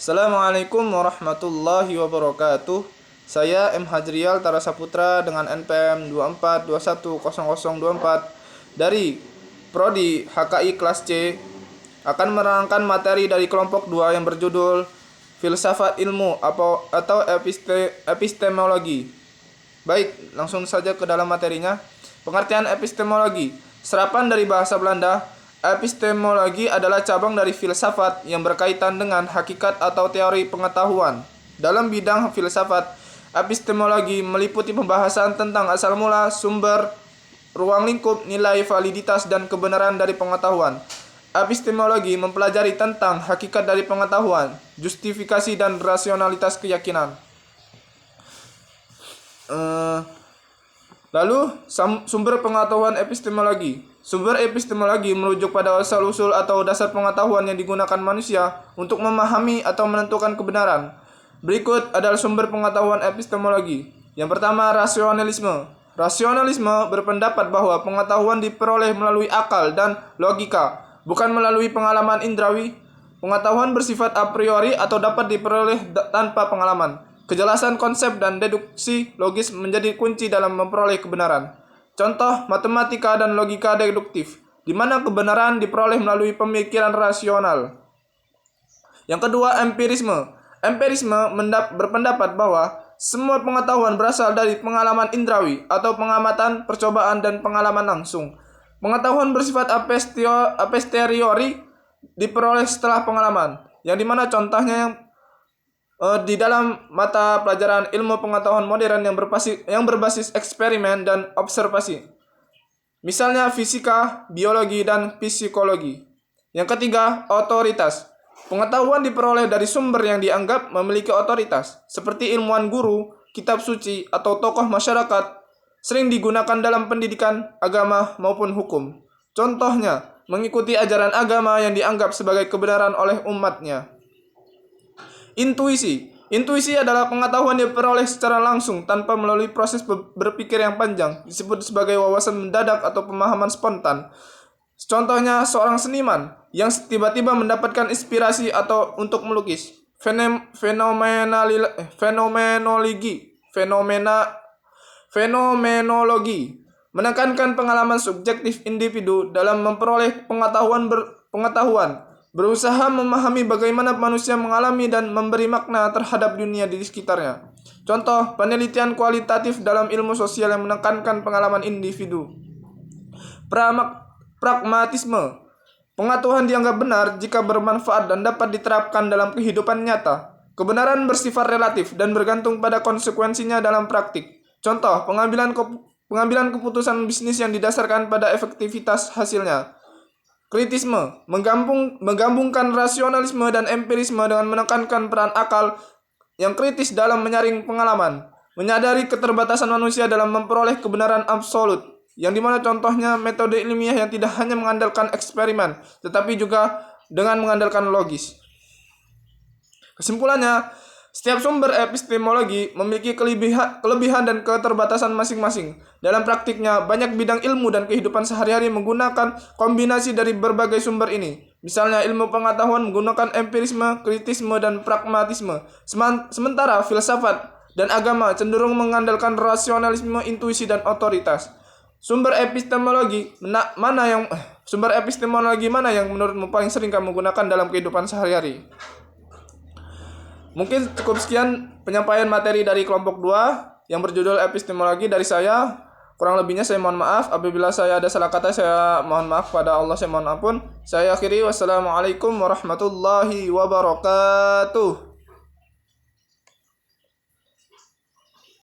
Assalamualaikum warahmatullahi wabarakatuh. Saya M. Hajrial Tara Saputra dengan NPM 24210024 dari Prodi HKI kelas C akan menerangkan materi dari kelompok 2 yang berjudul Filsafat Ilmu atau Epistemologi. Baik, langsung saja ke dalam materinya. Pengertian epistemologi, serapan dari bahasa Belanda. Epistemologi adalah cabang dari filsafat yang berkaitan dengan hakikat atau teori pengetahuan. Dalam bidang filsafat, epistemologi meliputi pembahasan tentang asal mula, sumber, ruang lingkup, nilai, validitas, dan kebenaran dari pengetahuan. Epistemologi mempelajari tentang hakikat dari pengetahuan, justifikasi, dan rasionalitas keyakinan. Lalu, sumber pengetahuan epistemologi. Sumber epistemologi merujuk pada asal-usul atau dasar pengetahuan yang digunakan manusia untuk memahami atau menentukan kebenaran. Berikut adalah sumber pengetahuan epistemologi. Yang pertama, rasionalisme. Rasionalisme berpendapat bahwa pengetahuan diperoleh melalui akal dan logika, bukan melalui pengalaman indrawi. Pengetahuan bersifat a priori atau dapat diperoleh tanpa pengalaman. Kejelasan konsep dan deduksi logis menjadi kunci dalam memperoleh kebenaran. Contoh, matematika dan logika deduktif, di mana kebenaran diperoleh melalui pemikiran rasional. Yang kedua, empirisme. Empirisme berpendapat bahwa semua pengetahuan berasal dari pengalaman indrawi atau pengamatan, percobaan, dan pengalaman langsung. Pengetahuan bersifat a posteriori diperoleh setelah pengalaman, yang dimana contohnya yang di dalam mata pelajaran ilmu pengetahuan modern yang berbasis eksperimen dan observasi. Misalnya fisika, biologi, dan psikologi. Yang ketiga, otoritas. Pengetahuan diperoleh dari sumber yang dianggap memiliki otoritas, seperti ilmuwan guru, kitab suci, atau tokoh masyarakat, sering digunakan dalam pendidikan, agama, maupun hukum. Contohnya, mengikuti ajaran agama yang dianggap sebagai kebenaran oleh umatnya. Intuisi. Intuisi adalah pengetahuan yang diperoleh secara langsung tanpa melalui proses berpikir yang panjang, disebut sebagai wawasan mendadak atau pemahaman spontan. Contohnya seorang seniman yang tiba-tiba mendapatkan inspirasi atau untuk melukis. Fenomenologi menekankan pengalaman subjektif individu dalam memperoleh pengetahuan. Berusaha memahami bagaimana manusia mengalami dan memberi makna terhadap dunia di sekitarnya. Contoh, penelitian kualitatif dalam ilmu sosial yang menekankan pengalaman individu. Pragmatisme. Pengetahuan dianggap benar jika bermanfaat dan dapat diterapkan dalam kehidupan nyata. Kebenaran bersifat relatif dan bergantung pada konsekuensinya dalam praktik. Contoh, pengambilan keputusan bisnis yang didasarkan pada efektivitas hasilnya. Kritisme, menggabungkan rasionalisme dan empirisme dengan menekankan peran akal yang kritis dalam menyaring pengalaman, menyadari keterbatasan manusia dalam memperoleh kebenaran absolut, yang dimana contohnya metode ilmiah yang tidak hanya mengandalkan eksperimen, tetapi juga dengan mengandalkan logis. Kesimpulannya, setiap sumber epistemologi memiliki kelebihan dan keterbatasan masing-masing. Dalam praktiknya, banyak bidang ilmu dan kehidupan sehari-hari menggunakan kombinasi dari berbagai sumber ini. Misalnya, ilmu pengetahuan menggunakan empirisme, kritisme, dan pragmatisme. Sementara filsafat dan agama cenderung mengandalkan rasionalisme, intuisi, dan otoritas. Sumber epistemologi mana yang menurutmu paling sering kamu gunakan dalam kehidupan sehari-hari? Mungkin cukup sekian penyampaian materi dari kelompok 2 yang berjudul epistemologi dari saya. Kurang lebihnya saya mohon maaf. Apabila saya ada salah kata, saya mohon maaf pada Allah, saya mohon ampun. Saya akhiri, wassalamualaikum warahmatullahi wabarakatuh.